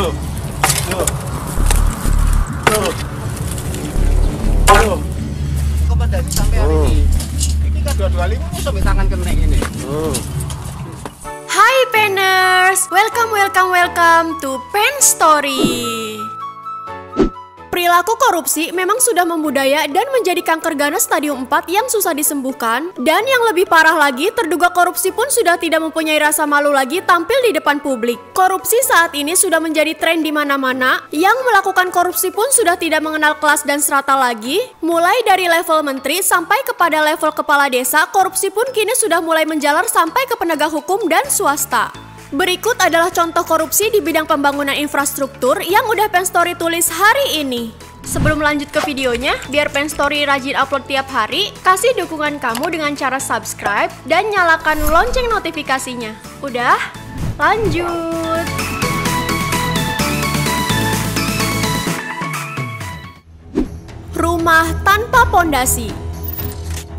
Tuh. Tuh. Tuh. Tuh. Kepada sampai hari ini. Ini kan 225 sampai tangan kena ini. Hai Penners, welcome to Pen Story. Perilaku korupsi memang sudah membudaya dan menjadi kanker ganas stadium 4 yang susah disembuhkan. Dan yang lebih parah lagi, terduga korupsi pun sudah tidak mempunyai rasa malu lagi tampil di depan publik. Korupsi saat ini sudah menjadi tren di mana-mana. Yang melakukan korupsi pun sudah tidak mengenal kelas dan strata lagi. Mulai dari level menteri sampai kepada level kepala desa, korupsi pun kini sudah mulai menjalar sampai ke penegak hukum dan swasta. Berikut adalah contoh korupsi di bidang pembangunan infrastruktur yang udah Pen Story tulis hari ini. Sebelum lanjut ke videonya, biar Pen Story rajin upload tiap hari, kasih dukungan kamu dengan cara subscribe dan nyalakan lonceng notifikasinya. Udah? Lanjut! Rumah tanpa pondasi.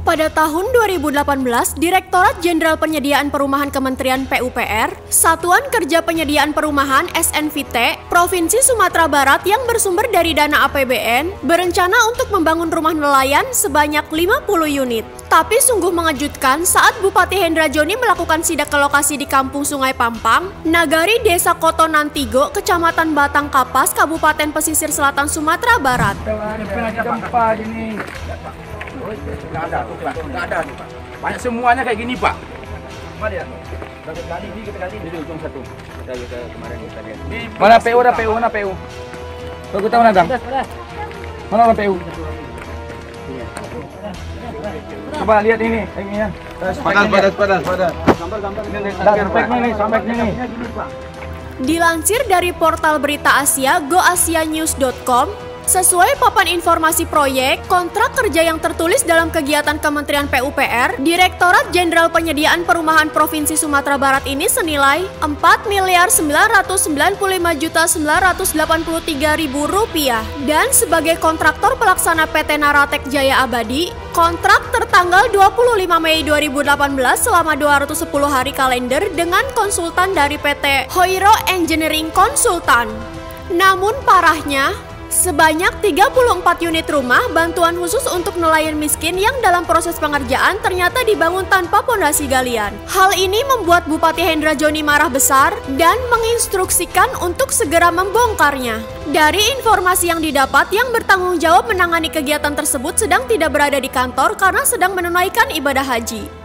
Pada tahun 2018, Direktorat Jenderal Penyediaan Perumahan Kementerian PUPR, Satuan Kerja Penyediaan Perumahan SNVT, Provinsi Sumatera Barat yang bersumber dari dana APBN, berencana untuk membangun rumah nelayan sebanyak 50 unit. Tapi sungguh mengejutkan saat Bupati Hendra Joni melakukan sidak ke lokasi di Kampung Sungai Pampang, Nagari Desa Kotonan Tigo, Kecamatan Batang Kapas, Kabupaten Pesisir Selatan Sumatera Barat. Gempa gini. Nggak ada, Pak. Banyak semuanya kayak gini, Pak. Mana PU, mana PU? Tuh kita mana, Dam? Mana orang PU? Coba lihat ini ya. Padan. Sampeknya nih. Dilansir dari portal berita Asia, goasianews.com, sesuai papan informasi proyek, kontrak kerja yang tertulis dalam kegiatan Kementerian PUPR, Direktorat Jenderal Penyediaan Perumahan Provinsi Sumatera Barat ini senilai Rp4.995.983.000 dan sebagai kontraktor pelaksana PT Naratek Jaya Abadi, kontrak tertanggal 25 Mei 2018 selama 210 hari kalender dengan konsultan dari PT Hoiro Engineering Konsultan. Namun parahnya, sebanyak 34 unit rumah bantuan khusus untuk nelayan miskin yang dalam proses pengerjaan ternyata dibangun tanpa pondasi galian. Hal ini membuat Bupati Hendra Joni marah besar dan menginstruksikan untuk segera membongkarnya. Dari informasi yang didapat, yang bertanggung jawab menangani kegiatan tersebut sedang tidak berada di kantor karena sedang menunaikan ibadah haji.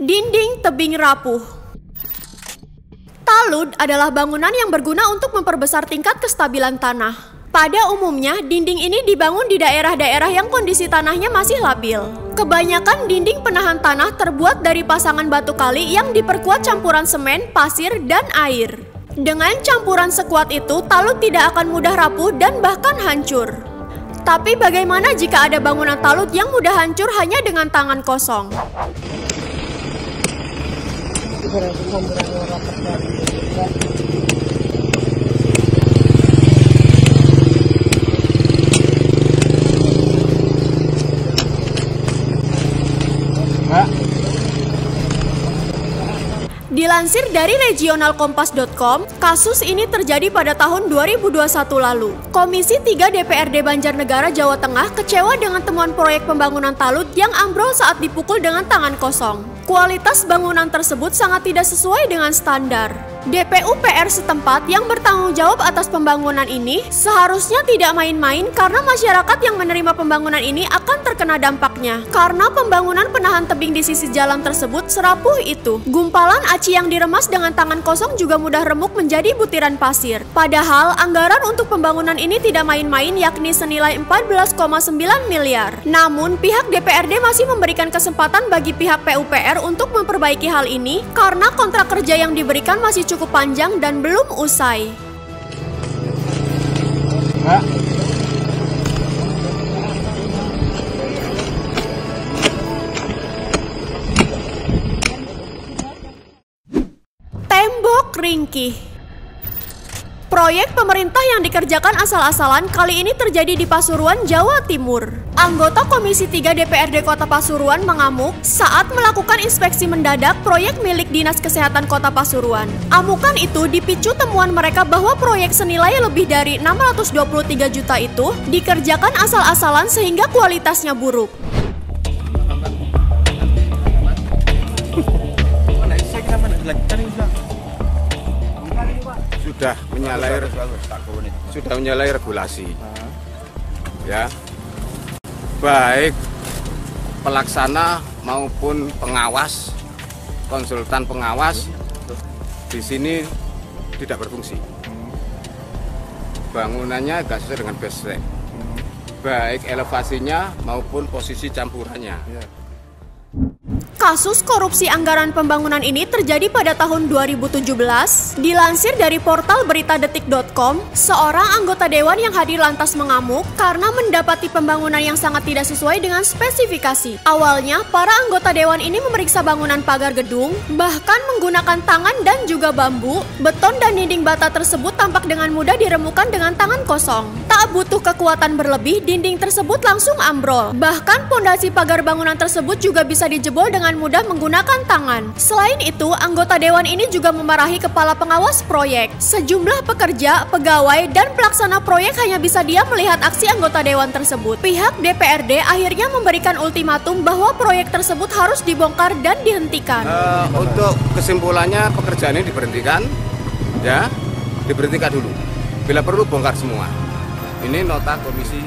Dinding tebing rapuh. Talud adalah bangunan yang berguna untuk memperbesar tingkat kestabilan tanah. Pada umumnya, dinding ini dibangun di daerah-daerah yang kondisi tanahnya masih labil. Kebanyakan dinding penahan tanah terbuat dari pasangan batu kali yang diperkuat campuran semen, pasir, dan air. Dengan campuran sekuat itu, talud tidak akan mudah rapuh dan bahkan hancur. Tapi bagaimana jika ada bangunan talud yang mudah hancur hanya dengan tangan kosong? Dilansir dari regionalkompas.com, kasus ini terjadi pada tahun 2021 lalu. Komisi 3 DPRD Banjarnegara, Jawa Tengah kecewa dengan temuan proyek pembangunan talud yang ambrol saat dipukul dengan tangan kosong. Kualitas bangunan tersebut sangat tidak sesuai dengan standar. DPUPR setempat yang bertanggung jawab atas pembangunan ini seharusnya tidak main-main karena masyarakat yang menerima pembangunan ini akan terkena dampaknya. Karena pembangunan penahan tebing di sisi jalan tersebut serapuh itu. Gumpalan aci yang diremas dengan tangan kosong juga mudah remuk menjadi butiran pasir. Padahal anggaran untuk pembangunan ini tidak main-main, yakni senilai 14,9 miliar. Namun pihak DPRD masih memberikan kesempatan bagi pihak PUPR untuk memperbaiki hal ini karena kontrak kerja yang diberikan masih cukup panjang dan belum usai. Tembok ringkih. Proyek pemerintah yang dikerjakan asal-asalan kali ini terjadi di Pasuruan, Jawa Timur. Anggota Komisi 3 DPRD Kota Pasuruan mengamuk saat melakukan inspeksi mendadak proyek milik Dinas Kesehatan Kota Pasuruan. Amukan itu dipicu temuan mereka bahwa proyek senilai lebih dari 623 juta itu dikerjakan asal-asalan sehingga kualitasnya buruk. Sudah menyalahi regulasi, ya, baik pelaksana maupun pengawas, konsultan pengawas di sini tidak berfungsi. Bangunannya nggak sesuai dengan baseline, baik elevasinya maupun posisi campurannya. Kasus korupsi anggaran pembangunan ini terjadi pada tahun 2017. Dilansir dari portal beritadetik.com, seorang anggota dewan yang hadir lantas mengamuk karena mendapati pembangunan yang sangat tidak sesuai dengan spesifikasi. Awalnya, para anggota dewan ini memeriksa bangunan pagar gedung, bahkan menggunakan tangan dan juga bambu. Beton dan dinding bata tersebut tampak dengan mudah diremukan dengan tangan kosong. Tak butuh kekuatan berlebih, dinding tersebut langsung ambrol. Bahkan pondasi pagar bangunan tersebut juga bisa dijebol dengan mudah menggunakan tangan. Selain itu, anggota dewan ini juga memarahi kepala pengawas proyek. Sejumlah pekerja, pegawai, dan pelaksana proyek hanya bisa diam melihat aksi anggota dewan tersebut. Pihak DPRD akhirnya memberikan ultimatum bahwa proyek tersebut harus dibongkar dan dihentikan. Untuk kesimpulannya, pekerjaan ini diberhentikan, ya, diberhentikan dulu. Bila perlu bongkar semua. Ini nota Komisi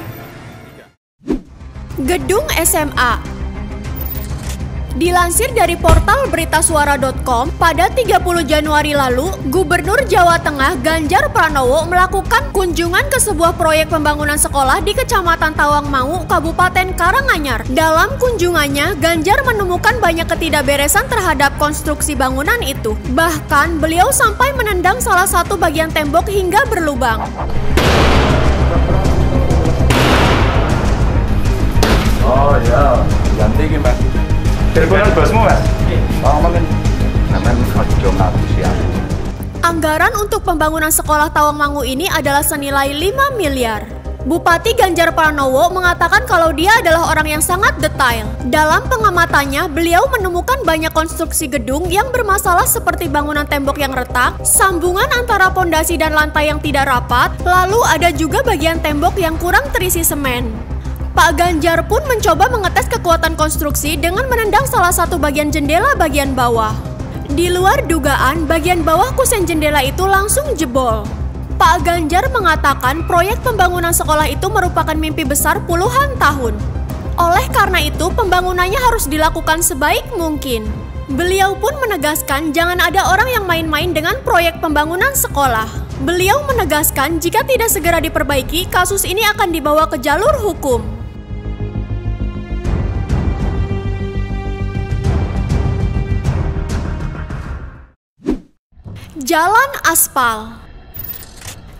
3. Gedung SMA. Dilansir dari portal beritasuara.com, pada 30 Januari lalu, Gubernur Jawa Tengah Ganjar Pranowo melakukan kunjungan ke sebuah proyek pembangunan sekolah di Kecamatan Tawangmangu, Kabupaten Karanganyar. Dalam kunjungannya, Ganjar menemukan banyak ketidakberesan terhadap konstruksi bangunan itu. Bahkan, beliau sampai menendang salah satu bagian tembok hingga berlubang. Oh iya, ganti iki Mas. Teleponan bosmu Mas? Oh mungkin sampean ojo ngapusi aku. Anggaran untuk pembangunan sekolah Tawangmangu ini adalah senilai 5 miliar. Bupati Ganjar Pranowo mengatakan kalau dia adalah orang yang sangat detail. Dalam pengamatannya, beliau menemukan banyak konstruksi gedung yang bermasalah seperti bangunan tembok yang retak, sambungan antara pondasi dan lantai yang tidak rapat, lalu ada juga bagian tembok yang kurang terisi semen. Pak Ganjar pun mencoba mengetes kekuatan konstruksi dengan menendang salah satu bagian jendela bagian bawah. Di luar dugaan, bagian bawah kusen jendela itu langsung jebol. Pak Ganjar mengatakan proyek pembangunan sekolah itu merupakan mimpi besar puluhan tahun. Oleh karena itu, pembangunannya harus dilakukan sebaik mungkin. Beliau pun menegaskan jangan ada orang yang main-main dengan proyek pembangunan sekolah. Beliau menegaskan jika tidak segera diperbaiki, kasus ini akan dibawa ke jalur hukum. Jalan aspal.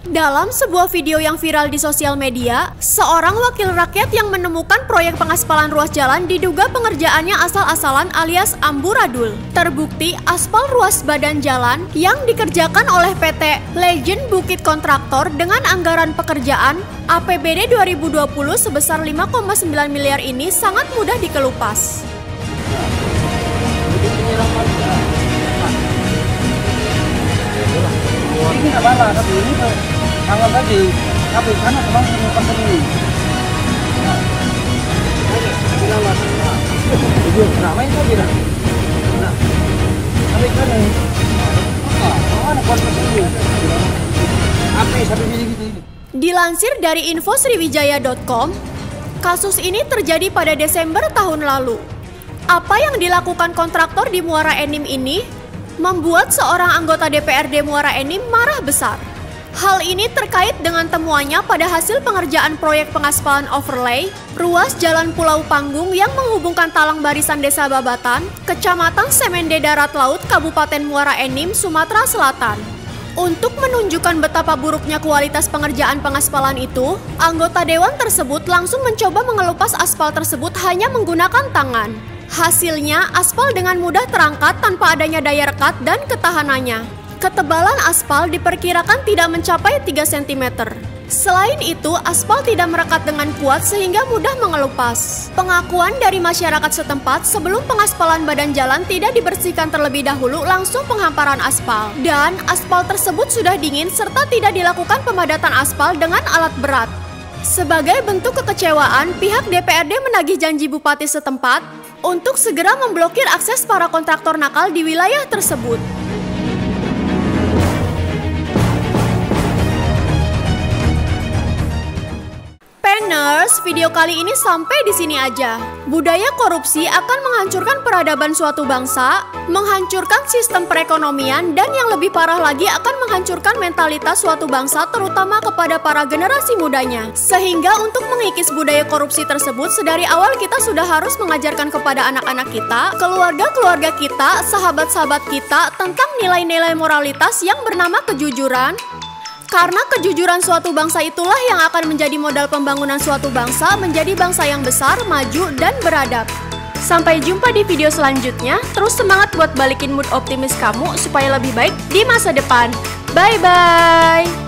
Dalam sebuah video yang viral di sosial media, seorang wakil rakyat yang menemukan proyek pengaspalan ruas jalan diduga pengerjaannya asal-asalan alias amburadul. Terbukti aspal ruas badan jalan yang dikerjakan oleh PT Legend Bukit Kontraktor dengan anggaran pekerjaan APBD 2020 sebesar 5,9 miliar ini sangat mudah dikelupas. Ini nggak apa-apa, tapi ini anggap tadi tapi karena memang pasal ini. Itu ramai saja dah. Tapi kan mana kualitas ini? Apa satu ini gitu. Dilansir dari infosriwijaya.com, kasus ini terjadi pada Desember tahun lalu. Apa yang dilakukan kontraktor di Muara Enim ini membuat seorang anggota DPRD Muara Enim marah besar. Hal ini terkait dengan temuannya pada hasil pengerjaan proyek pengaspalan overlay ruas Jalan Pulau Panggung yang menghubungkan Talang Barisan Desa Babatan, Kecamatan Semende Darat Laut, Kabupaten Muara Enim, Sumatera Selatan. Untuk menunjukkan betapa buruknya kualitas pengerjaan pengaspalan itu, anggota dewan tersebut langsung mencoba mengelupas aspal tersebut hanya menggunakan tangan. Hasilnya, aspal dengan mudah terangkat tanpa adanya daya rekat dan ketahanannya. Ketebalan aspal diperkirakan tidak mencapai 3 cm. Selain itu, aspal tidak merekat dengan kuat sehingga mudah mengelupas. Pengakuan dari masyarakat setempat, sebelum pengaspalan badan jalan tidak dibersihkan terlebih dahulu langsung penghamparan aspal. Dan aspal tersebut sudah dingin serta tidak dilakukan pemadatan aspal dengan alat berat. Sebagai bentuk kekecewaan, pihak DPRD menagih janji bupati setempat untuk segera memblokir akses para kontraktor nakal di wilayah tersebut. Penners, video kali ini sampai di sini aja. Budaya korupsi akan menghancurkan peradaban suatu bangsa, menghancurkan sistem perekonomian, dan yang lebih parah lagi akan menghancurkan mentalitas suatu bangsa terutama kepada para generasi mudanya. Sehingga untuk mengikis budaya korupsi tersebut, sedari awal kita sudah harus mengajarkan kepada anak-anak kita, keluarga-keluarga kita, sahabat-sahabat kita tentang nilai-nilai moralitas yang bernama kejujuran. Karena kejujuran suatu bangsa itulah yang akan menjadi modal pembangunan suatu bangsa menjadi bangsa yang besar, maju, dan beradab. Sampai jumpa di video selanjutnya. Terus semangat buat balikin mood optimis kamu supaya lebih baik di masa depan. Bye-bye!